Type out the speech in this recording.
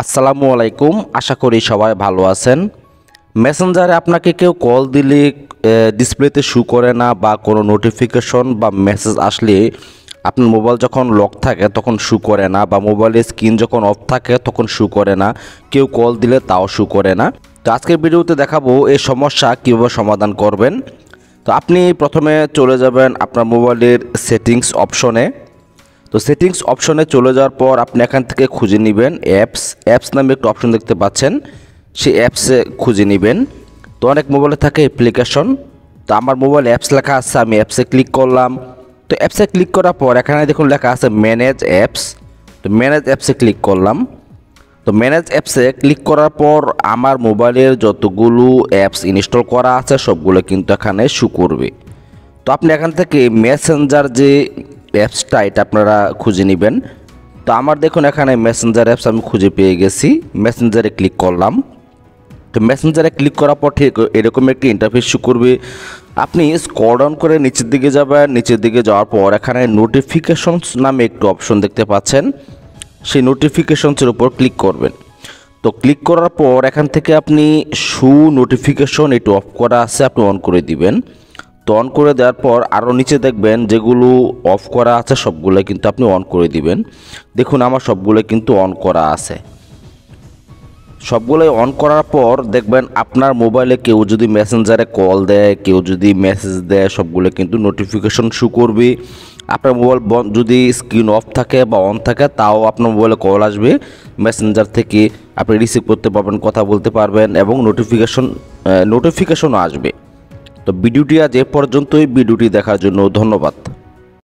আসসালামু আলাইকুম। আশা করি সবাই ভালো আছেন। মেসেঞ্জারে আপনাকে কেউ কল দিলে ডিসপ্লেতে শো করে না বা কোনো নোটিফিকেশন বা মেসেজ আসলে আপনার মোবাইল যখন লক থাকে তখন শো করে না বা মোবাইলের স্ক্রিন যখন অফ থাকে তখন শো করে না, কেউ কল দিলে তাও শো করে না। তো আজকের ভিডিওতে দেখাবো এই সমস্যা কীভাবে সমাধান করবেন। তো আপনি প্রথমে চলে যাবেন আপনার মোবাইলের সেটিংস অপশনে। তো সেটিংস অপশনে চলে যাওয়ার পর আপনি এখান থেকে খুঁজে নেবেন অ্যাপস নামে একটা অপশন দেখতে পাচ্ছেন, সেই অ্যাপসে খুঁজে নেবেন। তো অনেক মোবাইলে থাকে অ্যাপ্লিকেশন, তো আমার মোবাইল অ্যাপস লেখা আছে, আমি অ্যাপসে ক্লিক করলাম। তো অ্যাপসে ক্লিক করার পর এখানে দেখুন লেখা আছে ম্যানেজ অ্যাপস। তো ম্যানেজ অ্যাপসে ক্লিক করলাম। তো ম্যানেজ অ্যাপসে ক্লিক করার পর আমার মোবাইলের যতগুলো অ্যাপস ইনস্টল করা আছে সবগুলো কিন্তু এখানে শো করবে। তো আপনি এখান থেকে মেসেঞ্জার যে অ্যাপসটা এটা আপনারা খুঁজে নেবেন। তো আমার দেখুন এখানে মেসেঞ্জার অ্যাপস আমি খুঁজে পেয়ে গেছি, মেসেঞ্জারে ক্লিক করলাম। তো মেসেঞ্জারে ক্লিক করার পর ঠিক এরকম একটি ইন্টারফেস শো করবে। আপনি স্ক্রল ডাউন করে নিচের দিকে যাবেন, নিচের দিকে যাওয়ার পর এখানে নোটিফিকেশনস নামে একটু অপশন দেখতে পাচ্ছেন, সেই নোটিফিকেশনসের উপর ক্লিক করবেন। তো ক্লিক করার পর এখান থেকে আপনি শো নোটিফিকেশন একটু অফ করা আছে, আপনি অন করে দিবেন। তো অন করে দেওয়ার পর আরও নিচে দেখবেন যেগুলো অফ করা আছে সবগুলো কিন্তু আপনি অন করে দিবেন। দেখুন আমার সবগুলো কিন্তু অন করা আছে। সবগুলোই অন করার পর দেখবেন আপনার মোবাইলে কেউ যদি মেসেঞ্জারে কল দেয়, কেউ যদি মেসেজ দেয়, সবগুলো কিন্তু নোটিফিকেশন শো করবে। আপনার মোবাইল যদি স্ক্রিন অফ থাকে বা অন থাকে তাও আপনার মোবাইলে কল আসবে মেসেঞ্জার থেকে, আপনি রিসিভ করতে পারবেন, কথা বলতে পারবেন এবং নোটিফিকেশনও আসবে। তো ভিডিওটি আজ এ পর্যন্তই। ভিডিওটি দেখার জন্য ধন্যবাদ।